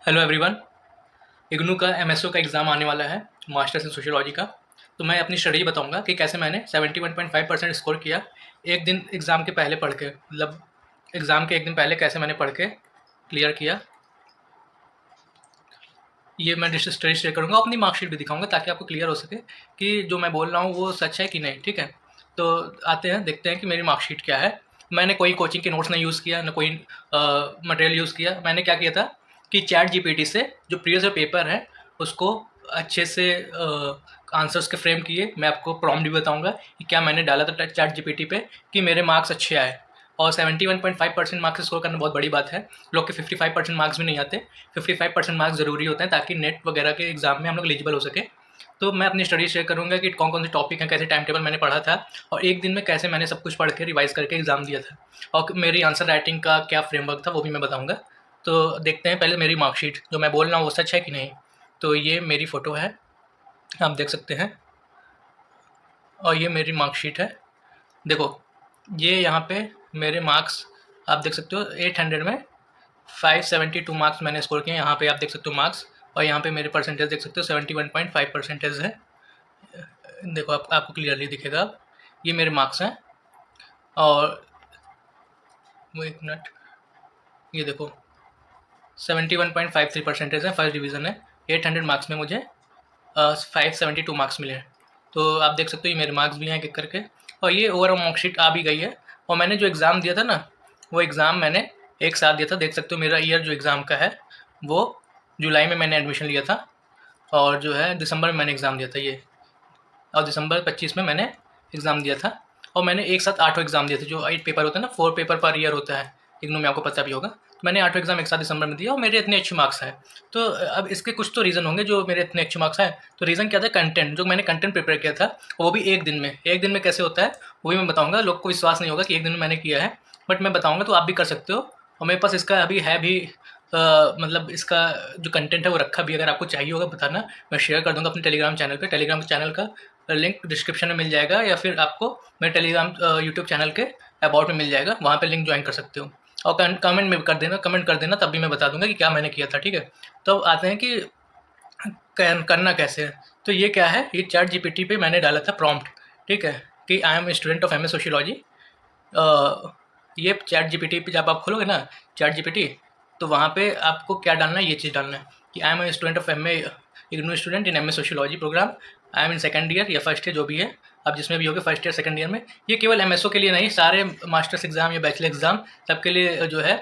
Hello everyone. IGNOU का MSO का exam आने वाला है, मास्टर्स इन सोशियोलॉजी का। तो मैं अपनी स्टडी बताऊंगा कि कैसे मैंने 71.5% स्कोर किया एक दिन एग्ज़ाम के पहले पढ़ के, मतलब एग्ज़ाम के एक दिन पहले कैसे मैंने पढ़ के क्लियर किया। ये मैं स्टडी शेयर करूँगा, अपनी मार्कशीट भी दिखाऊंगा ताकि आपको क्लियर हो सके कि जो मैं बोल रहा हूँ वो सच है कि नहीं। ठीक है, तो आते हैं, देखते हैं कि मेरी मार्कशीट क्या है। मैंने कोई कोचिंग के नोट्स नहीं यूज़ किया, ना कोई मटेरियल यूज़ किया। मैंने क्या किया था कि चैट जीपीटी से जो प्रीवियस पेपर है उसको अच्छे से आंसर्स के फ्रेम किए। मैं आपको प्रॉम्प्ट भी बताऊंगा कि क्या मैंने डाला था चैट जीपीटी पे कि मेरे मार्क्स अच्छे आए। और 71.5% मार्क्स स्कोर करना बहुत बड़ी बात है। लोग के 55% मार्क्स भी नहीं आते। 55% मार्क्स ज़रूरी होते हैं ताकि नेट वगैरह के एग्ज़ाम में हम लोग एलिजिबल हो सके। तो मैं अपनी स्टडी शेयर करूँगा कि कौन कौन से टॉपिक हैं, कैसे टाइम टेबल मैंने पढ़ा था और एक दिन में कैसे मैंने सब कुछ पढ़ के रिवाइज़ करके एग्ज़ाम दिया था, और मेरी आंसर राइटिंग का क्या फ्रेमवर्क था वो भी मैं बताऊँगा। तो देखते हैं पहले मेरी मार्कशीट, जो मैं बोल रहा हूँ वो सच है कि नहीं। तो ये मेरी फ़ोटो है, आप देख सकते हैं, और ये मेरी मार्कशीट है। देखो, ये यहाँ पे मेरे मार्क्स आप देख सकते हो। 800 में 572 मार्क्स मैंने स्कोर किए। यहाँ पे आप देख सकते हो मार्क्स, और यहाँ पे मेरे परसेंटेज देख सकते हो, 71.5 परसेंटेज है। देखो, आपको क्लियरली दिखेगा। अब ये मेरे मार्क्स हैं, और वो एक मिनट, ये देखो 71.53 परसेंटेज है, फर्स्ट डिवीज़न है। 800 मार्क्स में मुझे 572 मार्क्स मिले हैं। तो आप देख सकते हो ये मेरे मार्क्स भी हैं एक एक करके, और ये ओवरऑल मार्कशीट आ भी गई है। और मैंने जो एग्ज़ाम दिया था ना, वो एग्ज़ाम मैंने एक साथ दिया था। देख सकते हो मेरा ईयर जो एग्ज़ाम का है वो जुलाई में मैंने एडमिशन लिया था, और जो है दिसंबर में मैंने एग्ज़ाम दिया था ये, और दिसंबर 25 में मैंने एग्ज़ाम दिया था। और मैंने एक साथ 8 एग्ज़ाम दिए थे। जो 8 पेपर होता है ना, 4 पेपर पर ईयर होता है इग्नू में, आपको पता भी होगा। तो मैंने 8 एग्ज़ाम एक साथ दिसंबर में दिया और मेरे इतने अच्छे मार्क्स आए। तो अब इसके कुछ तो रीज़न होंगे जो मेरे इतने अच्छे मार्क्स आए। तो रीज़न क्या था? कंटेंट, जो मैंने कंटेंट प्रिपेयर किया था वो भी एक दिन में। एक दिन में कैसे होता है वो भी मैं बताऊँगा। लोग को विश्वास नहीं होगा कि एक दिन में मैंने किया है, बट मैं बताऊँगा तो आप भी कर सकते हो। और मेरे पास इसका अभी है भी, मतलब इसका जो कंटेंट है वो रखा भी। अगर आपको चाहिए होगा बताना, मैं शेयर कर दूँगा अपने टेलीग्राम चैनल पे। टेलीग्राम चैनल का लिंक डिस्क्रिप्शन में मिल जाएगा, या फिर आपको मेरे टेलीग्राम यूट्यूब चैनल के अबाउट में मिल जाएगा, वहाँ पे लिंक ज्वाइन कर सकते हो। और कमेंट में कर देना, तब भी मैं बता दूंगा कि क्या मैंने किया था। ठीक है, तो अब आते हैं कि करना कैसे है। तो ये क्या है, ये चैट जीपीटी पे मैंने डाला था प्रॉम्प्ट। ठीक है, कि I am student of M A sociology. ये चैट जीपीटी पे जब आप खोलोगे ना, चैट जीपीटी, तो वहाँ पे आपको क्या डालना है, ये चीज़ डालना है कि I am a student of M A, IGNOU student in M A sociology program. I am in second year या फर्स्ट ईयर, जो भी है आप जिसमें भी होगे, फर्स्ट ईयर सेकंड ईयर में। ये केवल एमएसओ के लिए नहीं, सारे मास्टर्स एग्जाम या बैचलर एग्जाम सबके लिए जो है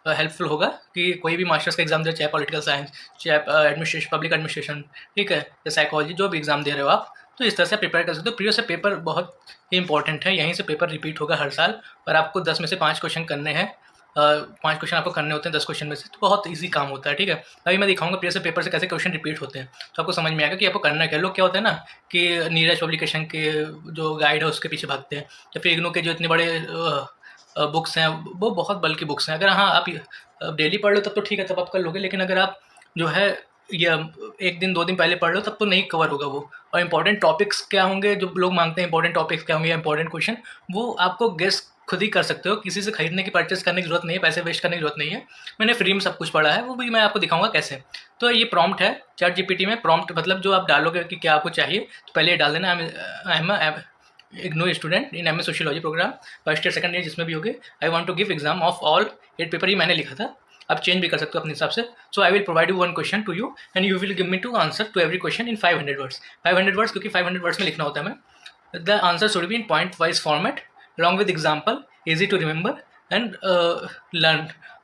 हेल्पफुल होगा। कि कोई भी मास्टर्स का एग्जाम दे, चाहे पॉलिटिकल साइंस, चाहे एडमिनिस्ट्रेशन, पब्लिक एडमिनिस्ट्रेशन, ठीक है, या साइकोलॉजी, जो भी एग्जाम दे रहे हो आप, तो इस तरह से प्रिपेयर कर सकते हो। प्रीवियस से पेपर बहुत ही इंपॉर्टेंट है, यहीं से पेपर रिपीट होगा हर साल। और आपको 10 में से 5 क्वेश्चन करने हैं। 5 क्वेश्चन आपको करने होते हैं 10 क्वेश्चन में से, तो बहुत ईजी काम होता है। ठीक है, अभी मैं दिखाऊंगा प्रीवियस पेपर से कैसे क्वेश्चन रिपीट होते हैं, तो आपको समझ में आएगा कि आपको करना क्या। लोग क्या होता है ना कि नीरज पब्लिकेशन के जो गाइड है उसके पीछे भागते हैं, या फिर इग्नू के जो इतने बड़े बुक्स हैं वो बहुत बल्कि बुक्स हैं। अगर हाँ आप डेली पढ़ लो तब तो ठीक है, तब आप कर लोगे। लेकिन अगर आप जो है ये एक दिन 2 दिन पहले पढ़ लो तब तो नहीं कवर होगा वो। और इंपॉर्टेंट टॉपिक्स क्या होंगे, जो लोग मांगते हैं इंपॉर्टेंट टॉपिक्स क्या होंगे या इंपॉर्टेंट क्वेश्चन, वो आपको गेस खुद ही कर सकते हो। किसी से खरीदने की, परचेस करने की जरूरत नहीं है, पैसे वेस्ट करने की जरूरत नहीं है। मैंने फ्री में सब कुछ पढ़ा है, वो भी मैं आपको दिखाऊंगा कैसे। तो ये प्रॉम्प्ट है चैट जीपीटी में। प्रॉम्प्ट मतलब जो आप डालोगे कि क्या आपको चाहिए, तो पहले ये डाल देना, I am IGNOU student in M A sociology programme, first year second year जिसमें भी होगे। I want to give exam of all 8 paper, ही मैंने लिखा था। आप चेंज भी कर सकते हो अपने हिसाब से। So I will provide you one question to you and you will give me to answer to every question in 500 words. 500 words, क्योंकि 500 वर्ड्स में लिखना होता है मैं। The answer should be in point wise format along with example, easy to remember and learn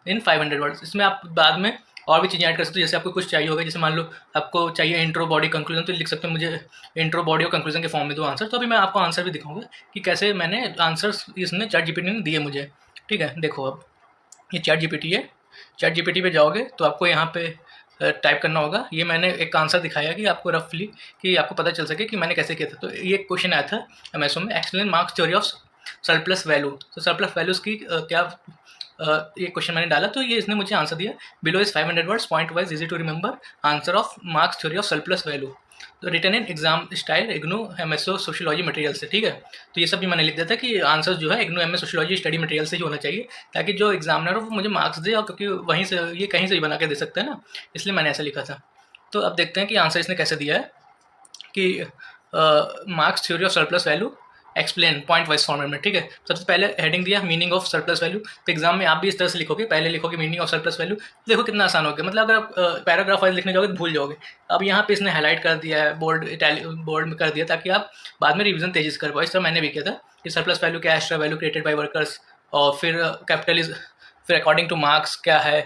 in 500 words. इसमें आप बाद में और भी चीज़ें ऐड कर सकते हो। जैसे आपको कुछ चाहिए होगा, जैसे मान लो आपको चाहिए इंट्रो बॉडी कंक्लूजन, तो लिख सकते हो मुझे इंट्रो बॉडी और कंक्लूजन के फॉर्म में दो आंसर। तो अभी मैं आपको आंसर भी दिखाऊंगा कि कैसे मैंने आंसर्स इसने चैट जीपीटी ने दिए मुझे। ठीक है, देखो अब ये चैट जीपीटी है। चैट जीपीटी पे जाओगे तो आपको यहाँ पे टाइप करना होगा। ये मैंने एक आंसर दिखाया कि आपको रफली, कि आपको पता चल सके कि मैंने कैसे किया था। तो ये क्वेश्चन आया था एमएसओ में, explain marks theory of surplus value. तो सरप्लस वैल्यूज़ की क्या ये क्वेश्चन मैंने डाला, तो ये इसने मुझे आंसर दिया। Below is 500 words, point wise, easy to remember, answer of Marx theory of surplus value. तो written in exam style IGNOU MSO sociology material से, ठीक है। तो ये सब भी मैंने लिख दिया था कि आंसर जो है IGNOU MS sociology study material से ही होना चाहिए, ताकि जो एग्जामिनर हो वो मुझे मार्क्स दे, और क्योंकि वहीं से ये कहीं से भी बना के दे सकता है ना, इसलिए मैंने ऐसा लिखा था। तो अब देखते हैं कि आंसर इसने कैसे दिया है कि marks theory of surplus value explain point wise format में, ठीक है। सबसे पहले हेडिंग दिया मीनिंग ऑफ सरप्लस वैल्यू। तो एग्जाम में आप भी इस तरह से लिखोगे, पहले लिखोगे मीनिंग ऑफ सरप्लस वैल्यू। देखो कितना आसान हो गया, मतलब अगर आप पैराग्राफ वाइज लिखने जाओगे तो भूल जाओगे। अब यहाँ पे इसने हाईलाइट कर दिया है, बोर्ड में कर दिया, ताकि आप बाद में रिवीजन तेजी से कर पाओ। इस तरह मैंने भी किया था कि सरप्लस वैल्यू क्या है, extra value created by workers, और फिर कैपिटलिज, फिर अकॉर्डिंग टू मार्क्स क्या है,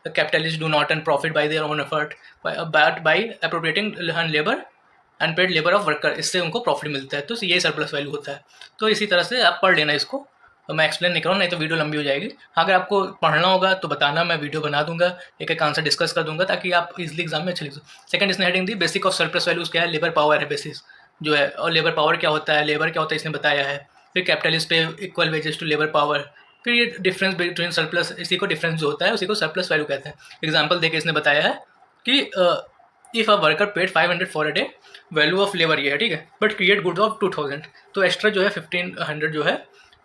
capitalist do not earn profit by their own effort but by appropriating labour unpaid labour of worker, इससे उनको प्रॉफिट मिलता है। तो ये सरप्लस वैल्यू होता है। तो इसी तरह से आप पढ़ लेना इसको, तो मैं एक्सप्लेन नहीं करूँ, नहीं तो वीडियो लंबी हो जाएगी। अगर आपको पढ़ना होगा तो बताना, मैं वीडियो बना दूंगा, एक एक आंसर डिस्कस कर दूंगा, ताकि आप इजीली एग्जाम में अच्छे लिख सको। सेकंड इसने heading the basic of surplus values क्या है, लेबर पावर है बेसिस जो है, और लेबर पावर क्या होता है, लेबर क्या होता है इसने बताया है। फिर capitalist pay equal wages to labour power, फिर ये डिफरेंस बिटवीन सरप्लस, इसी को डिफरेंस जो होता है उसी को सरप्लस वैल्यू कहते हैं। एग्जाम्पल देके इसने बताया है कि if a worker paid 500 for a day, value of labour ये है, ठीक है, बट क्रिएट गुड ऑफ 2000, तो एक्स्ट्रा जो है 1500 जो है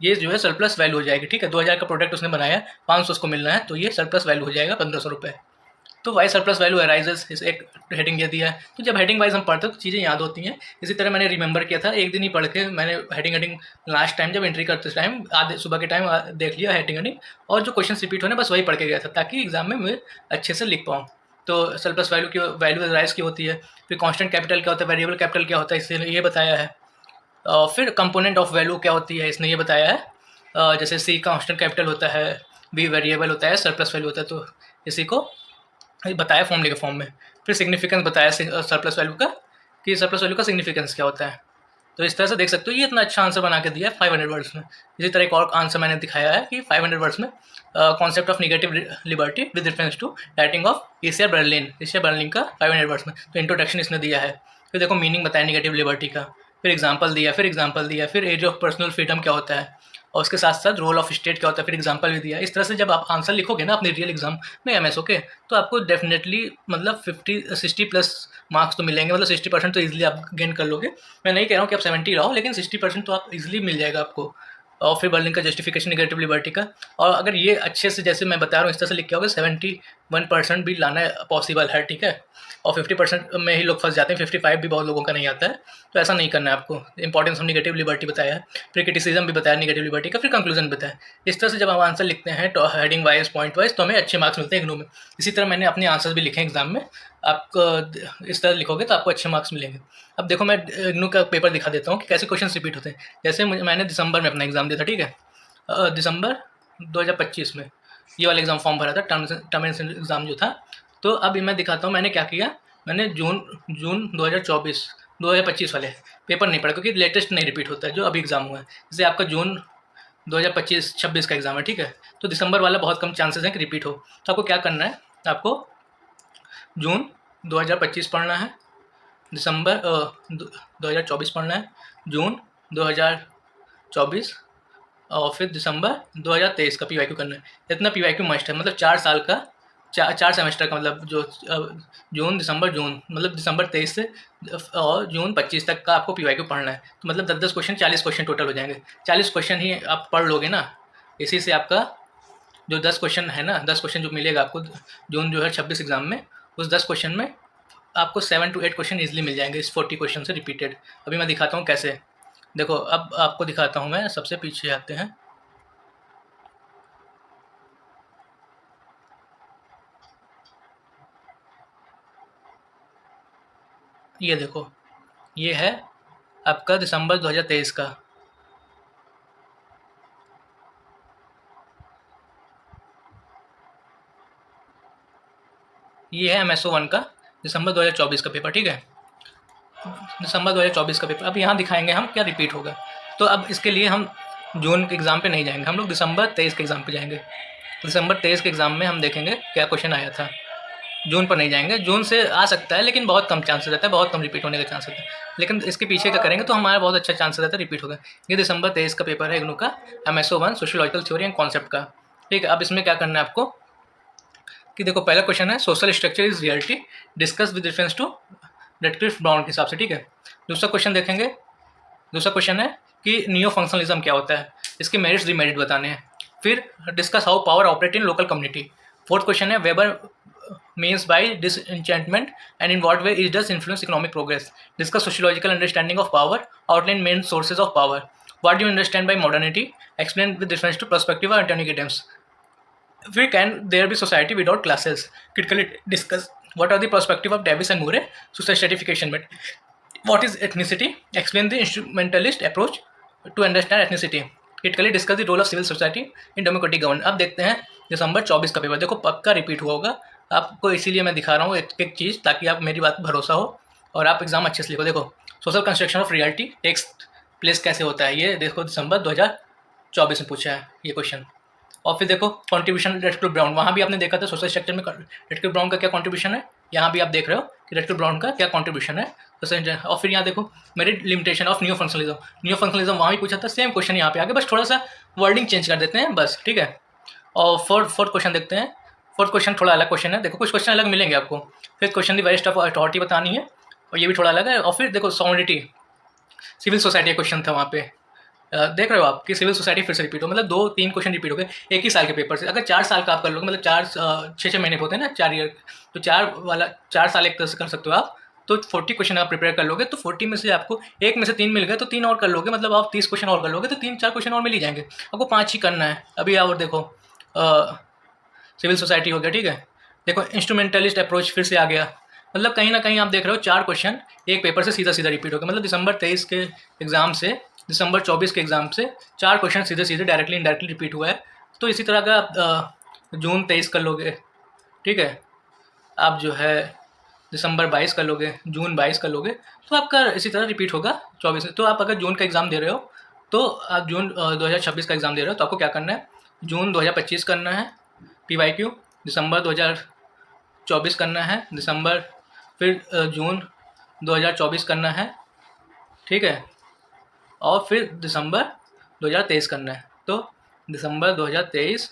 ये जो है सरप्लस वैल्यू हो जाएगी, ठीक है। 2000 का प्रोडक्ट उसने बनाया, 500 उसको मिलना है, तो ये सरप्लस वैल्यू हो जाएगा 1500 रुपये। तो वाई सरप्लस वैल्यू अराइजेस, इस एक हेडिंग ये दिया है। तो जब हेडिंग वाइज हम पढ़ते हैं तो चीज़ें याद होती हैं। इसी तरह मैंने रिमेंबर किया था, एक दिन ही पढ़ के मैंने हेडिंग लास्ट टाइम जब एंट्री करते टाइम आधे सुबह के टाइम देख लिया हेडिंग, और जो क्वेश्चन रिपीट होने बस वही पढ़ के गया था, ताकि एग्जाम में मैं अच्छे से लिख पाऊँ। तो सरप्लस वैल्यू की वैल्यू राइज की होती है। फिर कांस्टेंट कैपिटल क्या होता है, वेरिएबल कैपिटल क्या होता है, इसने ये बताया है। और फिर कंपोनेंट ऑफ वैल्यू क्या होती है, इसने ये बताया है। जैसे सी कांस्टेंट कैपिटल होता है, बी वेरिएबल होता है, सरप्लस वैल्यू होता है, तो इसी को बताया फॉर्मूले के फॉर्म में। फिर सिग्निफिकेंस बताया सरप्लस वैल्यू का, कि सरप्लस वैल्यू का सिग्निफिकेंस क्या होता है। तो इस तरह से देख सकते हो ये इतना अच्छा आंसर बना के दिया है 500 वर्ड्स में। इसी तरह एक और आंसर मैंने दिखाया है कि 500 वर्ड्स में concept of negative liberty with reference to writing of Isaiah Berlin का 500 वर्ड्स में। तो इंट्रोडक्शन इसने दिया है, फिर देखो मीनिंग बताया निगेटिव लिबर्टी का, फिर एग्जाम्पल दिया, फिर एज ऑफ पर्सनल फ्रीडम क्या होता है, और उसके साथ साथ रोल ऑफ स्टेट क्या होता है, फिर एग्जाम्पल भी दिया। इस तरह से जब आप आंसर लिखोगे ना अपने रियल एग्जाम में एमएसओ के, तो आपको डेफिनेटली मतलब 60 प्लस मार्क्स तो मिलेंगे, मतलब 60% तो ईजिली आप गेन कर लोगे। मैं नहीं कह रहा हूँ कि आप 70 लाओ, लेकिन 60% तो आप ईजिली मिल जाएगा आपको। और फिर बर्लिन का जस्टिफिकेशन निगेटिव लिबर्टी का, और अगर ये अच्छे से जैसे मैं बता रहा हूँ इस तरह से लिख के आओगे 71% भी लाना पॉसिबल है, ठीक है। और 50% में ही लोग फंस जाते हैं, 55 भी बहुत लोगों का नहीं आता है। तो ऐसा नहीं करना है आपको। इंपॉर्टेंस ऑफ निगेटिव लिबर्टी बताया है, फिर क्रिटिसिज्म भी बताया निगेटिव लिबर्टी का, फिर कंक्लूजन बताया। इस तरह से जब हम आंसर लिखते हैं तो हेडिंग वाइज पॉइंट वाइज, तो हमें अच्छे मार्क्स मिलते हैं इग्नू में। इसी तरह मैंने अपने आंसर्स भी लिखे हैं एग्जाम में, आप इस तरह लिखोगे तो आपको अच्छे मार्क्स मिलेंगे। अब देखो मैं इग्नू का पेपर दिखा देता हूँ कि कैसे क्वेश्चन रिपीट होते हैं। जैसे मैंने दिसंबर में अपना एग्जाम दिया था, ठीक है, दिसंबर 2025 में ये वाला एग्ज़ाम फॉर्म भरा था, टर्म एग्ज़ाम जो था। तो अब मैं दिखाता हूँ मैंने क्या किया। मैंने जून 2025 वाले पेपर नहीं पढ़ा, क्योंकि लेटेस्ट नहीं रिपीट होता है जो अभी एग्ज़ाम हुआ है। जैसे आपका जून 2025-26 का एग्ज़ाम है, ठीक है, तो दिसंबर वाला बहुत कम चांसेस हैं कि रिपीट हो। तो आपको क्या करना है, आपको जून 2025 पढ़ना है, दिसंबर 2024 पढ़ना है, जून 2024, और फिर दिसंबर 2023 का पीवाईक्यू करना है। इतना पीवाईक्यू मस्ट है, मतलब 4 साल का, चार सेमेस्टर का, मतलब जो जून मतलब दिसंबर 23 से और जून 25 तक का आपको पीवाईक्यू पढ़ना है। तो मतलब 10 क्वेश्चन, 40 क्वेश्चन टोटल हो जाएंगे। 40 क्वेश्चन ही आप पढ़ लोगे ना, इसी से आपका जो 10 क्वेश्चन है ना, 10 क्वेश्चन जो मिलेगा आपको जून 2026 एग्जाम में, उस 10 क्वेश्चन में आपको 7 to 8 क्वेश्चन ईजिली मिल जाएंगे इस 40 क्वेश्चन से रिपीटेड। अभी मैं दिखाता हूँ कैसे। देखो अब आपको दिखाता हूँ मैं, सबसे पीछे आते हैं। ये देखो, ये है आपका दिसंबर 2023 का। ये है एमएसओ 1 का दिसंबर 2024 का पेपर, ठीक है, दिसंबर 2024 का पेपर। अब यहाँ दिखाएंगे हम क्या रिपीट होगा। तो अब इसके लिए हम जून के एग्ज़ाम पे नहीं जाएंगे, हम लोग दिसंबर 23 के एग्ज़ाम पे जाएंगे। दिसंबर 23 के एग्ज़ाम में हम देखेंगे क्या क्वेश्चन आया था। जून पर नहीं जाएंगे, जून से आ सकता है लेकिन बहुत कम चांसेस रहता है, बहुत कम रिपीट होने का चांस रहता है। लेकिन इसके पीछे का करेंगे तो हमारा बहुत अच्छा चांस रहता है रिपीट होगा। ये दिसंबर 23 का पेपर है इग्नू का, MSO 1 sociological theory and concept का, ठीक है। अब इसमें क्या करना है आपको कि देखो पहला क्वेश्चन है social structure is reality discuss with reference to Radcliffe Brown के हिसाब से, ठीक है। दूसरा क्वेश्चन देखेंगे। दूसरा क्वेश्चन है कि नियो फंक्शनलिज्म क्या होता है, इसके मेरिट्स डिमेरिट बताने हैं। फिर discuss how power operate in local community. Fourth question है weber means by disenchantment and in what way it does influence economic progress. Discuss sociological understanding of power, outline main sources of power. What do you understand by modernity? Explain with reference to perspective or alternatives. Where can there be society without classes? Critically discuss what are the perspective of Davis and Moore social stratification. What is ethnicity? Explain the instrumentalist approach to understand ethnicity. Critically discuss the role of civil society in democratic government. अब देखते हैं दिसंबर 24 का paper. देखो पक्का repeat हुआ होगा आपको, इसीलिए मैं दिखा रहा हूँ एक एक चीज़, ताकि आप मेरी बात भरोसा हो और आप एग्जाम अच्छे से लिखो। देखो social construction of reality takes place कैसे होता है, ये देखो दिसंबर 2024 में पूछा है ये क्वेश्चन। और फिर देखो कॉन्ट्रीब्यूशन रेडक्लिफ ब्राउन, वहाँ भी आपने देखा था सोशल स्ट्रक्चर में रेडक्लिफ ब्राउन का क्या कॉन्ट्रीब्यूशन है, यहाँ भी आप देख रहे हो कि रेडक्लिफ ब्राउन का क्या कॉन्ट्रीब्यूशन है। और फिर यहाँ देखो merit limitation of new functionalism. New functionalism वहाँ भी पूछा था, सेम क्वेश्चन यहाँ पे आगे, बस थोड़ा सा वर्डिंग चेंज कर देते हैं बस, ठीक है। और फोर्थ क्वेश्चन देखते हैं। फोर्थ क्वेश्चन थोड़ा अलग क्वेश्चन है, देखो कुछ क्वेश्चन अलग मिलेंगे आपको। Fifth question the variation of authority बतानी है और ये भी थोड़ा अलग है। और फिर देखो सॉलिडिटी सिविल सोसाइटी क्वेश्चन था वहाँ पे, देख रहे हो आप कि सिविल सोसाइटी फिर से रिपीट हो, मतलब 2-3 क्वेश्चन रिपीट हो गए एक ही साल के पेपर से। अगर 4 साल का आप कर लोगे, मतलब 6 महीने होते हैं ना 4 ईयर, तो 4 साल एक तरह से कर सकते हो आप। तो 40 क्वेश्चन आप प्रिपेयर कर लोगे तो 40 में से आपको एक में से 3 मिल गए तो 3 और कर लोगे, मतलब आप 30 क्वेश्चन और कर लोगे तो 3-4 क्वेश्चन और मिल ही जाएंगे। आपको 5 ही करना है अभी। और देखो सिविल सोसाइटी हो गया, ठीक है। देखो इंस्ट्रूमेंटलिस्ट अप्रोच फिर से आ गया, मतलब कहीं ना कहीं आप देख रहे हो 4 क्वेश्चन एक पेपर से सीधा सीधा रिपीट हो गया, मतलब दिसंबर 23 के एग्जाम से दिसंबर 24 के एग्जाम से 4 क्वेश्चन सीधे सीधे डायरेक्टली इनडायरेक्टली रिपीट हुआ है। तो इसी तरह का आप जून 23 कर लोगे, ठीक है, आप जो है दिसंबर 22 कर लोगे, जून 22 कर लोगे, तो आपका इसी तरह रिपीट होगा 24 में। तो आप अगर जून का एग्ज़ाम दे रहे हो तो आप जून 2026 का एग्ज़ाम दे रहे हो तो आपको क्या करना है, जून 2025 करना है PYQ, दिसंबर 2024 करना है दिसंबर, फिर जून 2024 करना है, ठीक है, और फिर दिसंबर 2023 करना है। तो दिसंबर 2023,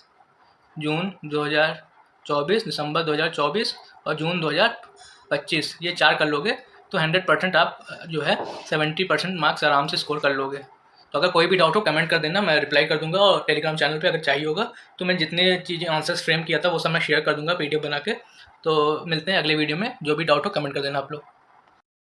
जून 2024, दिसंबर 2024 और जून 2025, ये 4 कर लोगे तो 100% आप जो है 70% मार्क्स आराम से स्कोर कर लोगे। तो अगर कोई भी डाउट हो कमेंट कर देना, मैं रिप्लाई कर दूंगा। और टेलीग्राम चैनल पे अगर चाहिए होगा तो मैं जितने चीज़ें आंसर्स फ्रेम किया था वो सब मैं शेयर कर दूंगा PDF बना के। तो मिलते हैं अगले वीडियो में, जो भी डाउट हो कमेंट कर देना आप लोग।